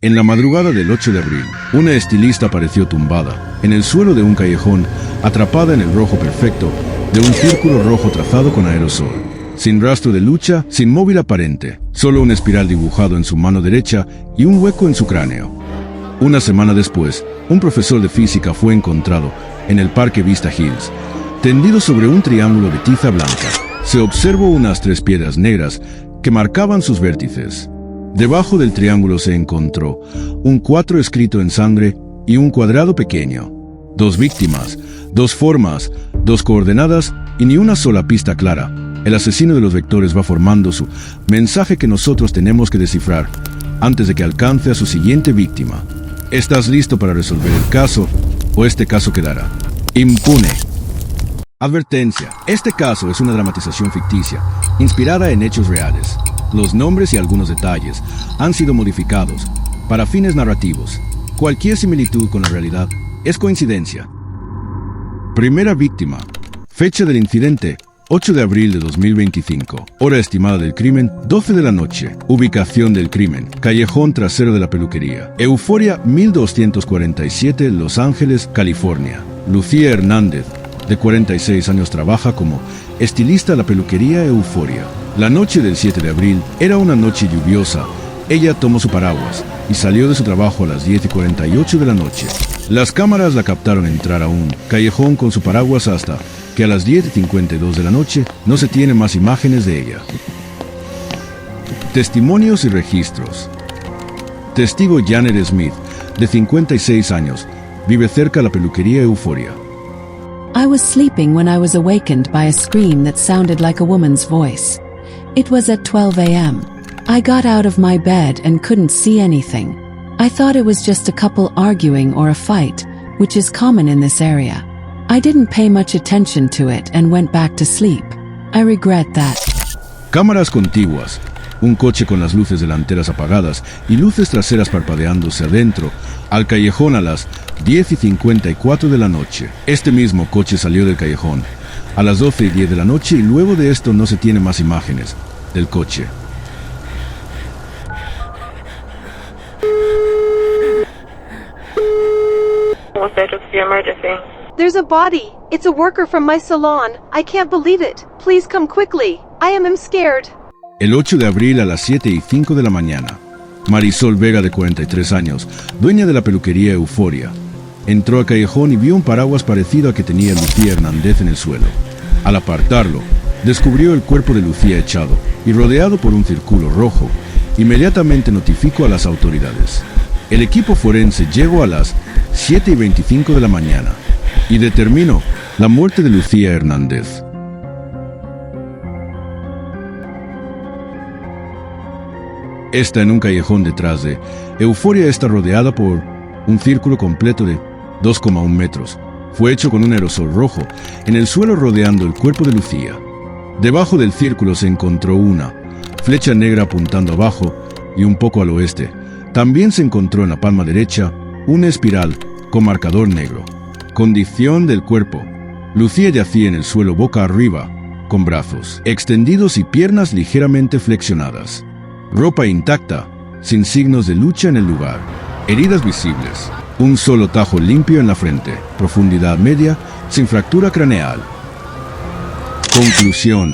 En la madrugada del 8 de abril, una estilista apareció tumbada en el suelo de un callejón, atrapada en el rojo perfecto de un círculo rojo trazado con aerosol. Sin rastro de lucha, sin móvil aparente, solo una espiral dibujado en su mano derecha y un hueco en su cráneo. Una semana después, un profesor de física fue encontrado en el Parque Vista Hills, tendido sobre un triángulo de tiza blanca. Se observó unas 3 piedras negras que marcaban sus vértices. Debajo del triángulo se encontró un 4 escrito en sangre y un cuadrado pequeño. 2 víctimas, 2 formas, 2 coordenadas y ni una sola pista clara. El asesino de los vectores va formando su mensaje que nosotros tenemos que descifrar antes de que alcance a su siguiente víctima. ¿Estás listo para resolver el caso o este caso quedará impune? Advertencia: este caso es una dramatización ficticia, inspirada en hechos reales. Los nombres y algunos detalles han sido modificados para fines narrativos. Cualquier similitud con la realidad es coincidencia. Primera víctima. Fecha del incidente: 8 de abril de 2025. Hora estimada del crimen: 12 de la noche. Ubicación del crimen: callejón trasero de la peluquería. Euforia 1247, Los Ángeles, California. Lucía Hernández, de 46 años, trabaja como estilista de la peluquería Euforia. La noche del 7 de abril era una noche lluviosa. Ella tomó su paraguas y salió de su trabajo a las 10:48 de la noche. Las cámaras la captaron entrar a un callejón con su paraguas hasta que a las 10:52 de la noche no se tiene más imágenes de ella. Testimonios y registros. Testigo Janet Smith, de 56 años, vive cerca de la peluquería Euforia. I was sleeping when I was awakened by a scream that sounded like a woman's voice. It was at 12 a.m. I got out of my bed and couldn't see anything. I thought it was just a couple arguing or a fight, which is common in this area. I didn't pay much attention to it and went back to sleep. I regret that. Cámaras contiguas. Un coche con las luces delanteras apagadas y luces traseras parpadeándose adentro al callejón a las 10:54 de la noche. Este mismo coche salió del callejón a las 12:10 de la noche y luego de esto no se tiene más imágenes del coche. What's the emergency? There's a body. It's a worker from my salon. I can't believe it. Please come quickly. I am scared. El 8 de abril a las 7:05 de la mañana, Marisol Vega, de 43 años, dueña de la peluquería Euforia, entró al callejón y vio un paraguas parecido a que tenía Lucía Hernández en el suelo. Al apartarlo, descubrió el cuerpo de Lucía echado y rodeado por un círculo rojo. Inmediatamente notificó a las autoridades. El equipo forense llegó a las 7:25 de la mañana y determinó la muerte de Lucía Hernández. Está en un callejón detrás de Euforia. Está rodeada por un círculo completo de 2,1 metros. Fue hecho con un aerosol rojo en el suelo rodeando el cuerpo de Lucía. Debajo del círculo se encontró una flecha negra apuntando abajo y un poco al oeste. También se encontró en la palma derecha una espiral con marcador negro. Condición del cuerpo: Lucía yacía en el suelo boca arriba, con brazos extendidos y piernas ligeramente flexionadas. Ropa intacta, sin signos de lucha en el lugar. Heridas visibles. Un solo tajo limpio en la frente. Profundidad media, sin fractura craneal. Conclusión: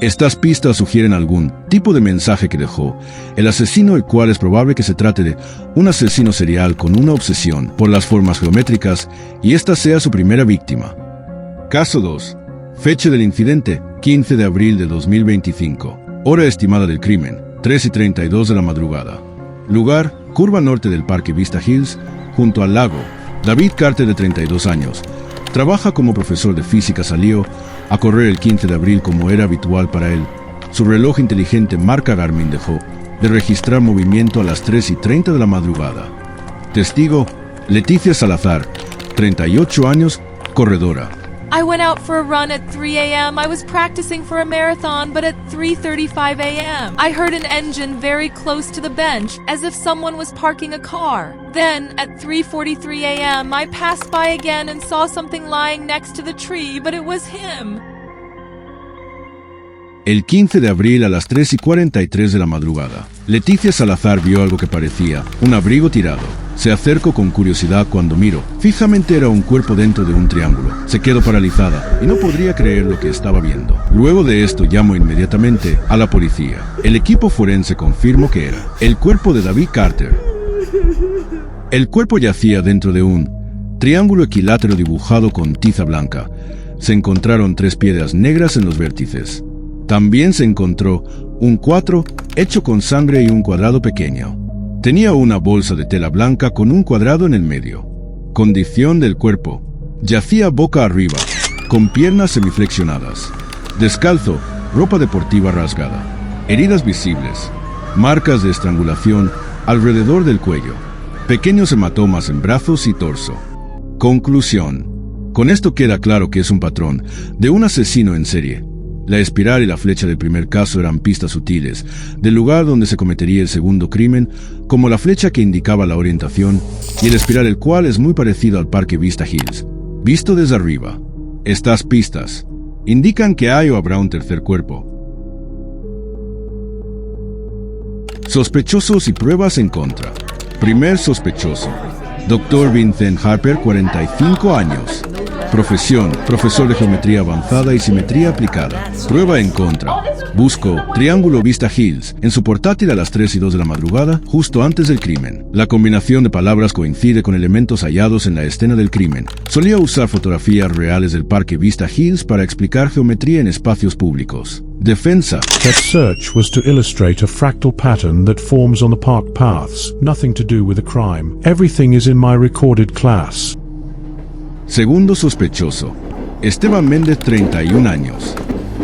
estas pistas sugieren algún tipo de mensaje que dejó el asesino, el cual es probable que se trate de un asesino serial con una obsesión por las formas geométricas y esta sea su primera víctima. Caso 2. Fecha del incidente: 15 de abril de 2025. Hora estimada del crimen: 3:32 de la madrugada. Lugar: curva norte del Parque Vista Hills, junto al lago. David Carter, de 32 años, trabaja como profesor de física. Salió a correr el 15 de abril como era habitual para él. Su reloj inteligente marca Garmin dejó de registrar movimiento a las 3:30 de la madrugada. Testigo: Leticia Salazar, 38 años, corredora. I went out for a run at 3 a.m. I was practicing for a marathon, but at 3:35 a.m. I heard an engine very close to the bench, as if someone was parking a car. Then, at 3:43 a.m., I passed by again and saw something lying next to the tree, but it was him. El 15 de abril a las 3:43 de la madrugada, Leticia Salazar vio algo que parecía un abrigo tirado. Se acercó con curiosidad cuando miró. Fijamente era un cuerpo dentro de un triángulo. Se quedó paralizada y no podría creer lo que estaba viendo. Luego de esto llamó inmediatamente a la policía. El equipo forense confirmó que era el cuerpo de David Carter. El cuerpo yacía dentro de un triángulo equilátero dibujado con tiza blanca. Se encontraron 3 piedras negras en los vértices. También se encontró un 4 hecho con sangre y un cuadrado pequeño. Tenía una bolsa de tela blanca con un cuadrado en el medio. Condición del cuerpo: yacía boca arriba, con piernas semiflexionadas. Descalzo, ropa deportiva rasgada. Heridas visibles. Marcas de estrangulación alrededor del cuello. Pequeños hematomas en brazos y torso. Conclusión: con esto queda claro que es un patrón de un asesino en serie. La espiral y la flecha del primer caso eran pistas sutiles del lugar donde se cometería el segundo crimen, como la flecha que indicaba la orientación y el espiral, el cual es muy parecido al Parque Vista Hills, visto desde arriba. Estas pistas indican que hay o habrá un tercer cuerpo. Sospechosos y pruebas en contra. Primer sospechoso: Dr. Vincent Harper, 45 años. Profesión: profesor de geometría avanzada y simetría aplicada. Prueba en contra: buscó Triángulo Vista Hills en su portátil a las 3:02 de la madrugada, justo antes del crimen. La combinación de palabras coincide con elementos hallados en la escena del crimen. Solía usar fotografías reales del Parque Vista Hills para explicar geometría en espacios públicos. Defensa: That search was to illustrate a fractal pattern that forms on the park paths. Nothing to do with the crime. Everything is in my recorded class. Segundo sospechoso: Esteban Méndez, 31 años.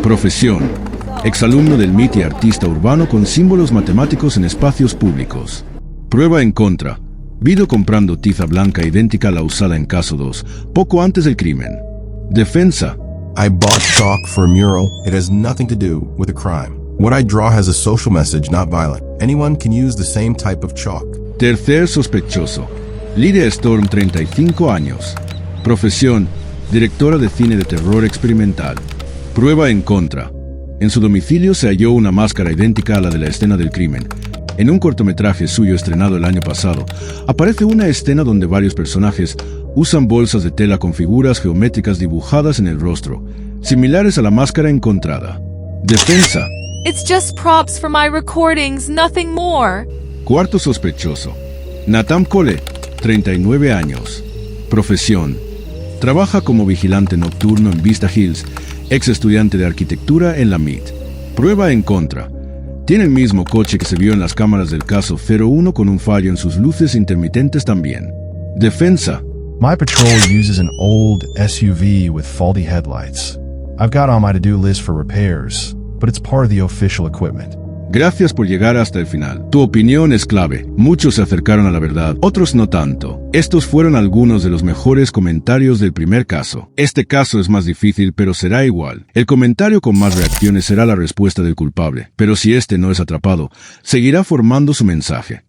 Profesión: exalumno del MIT y artista urbano con símbolos matemáticos en espacios públicos. Prueba en contra: video comprando tiza blanca idéntica a la usada en caso 2, poco antes del crimen. Defensa: I bought chalk for a mural. It has nothing to do with the crime. What I draw has a social message, not violent. Anyone can use the same type of chalk. Tercer sospechoso: Lydia Storm, 35 años. Profesión: directora de cine de terror experimental. Prueba en contra: en su domicilio se halló una máscara idéntica a la de la escena del crimen. En un cortometraje suyo estrenado el año pasado, aparece una escena donde varios personajes usan bolsas de tela con figuras geométricas dibujadas en el rostro, similares a la máscara encontrada. Defensa: It's just props for my recordings, nothing more. Cuarto sospechoso: Nathan Cole, 39 años. Profesión: trabaja como vigilante nocturno en Vista Hills, ex estudiante de arquitectura en la MIT. Prueba en contra: tiene el mismo coche que se vio en las cámaras del caso 01 con un fallo en sus luces intermitentes también. Defensa: My patrol uses an old SUV with faulty headlights. I've got on my to-do list for repairs, but it's part of the official equipment. Gracias por llegar hasta el final. Tu opinión es clave. Muchos se acercaron a la verdad, otros no tanto. Estos fueron algunos de los mejores comentarios del primer caso. Este caso es más difícil, pero será igual. El comentario con más reacciones será la respuesta del culpable, pero si este no es atrapado, seguirá formando su mensaje.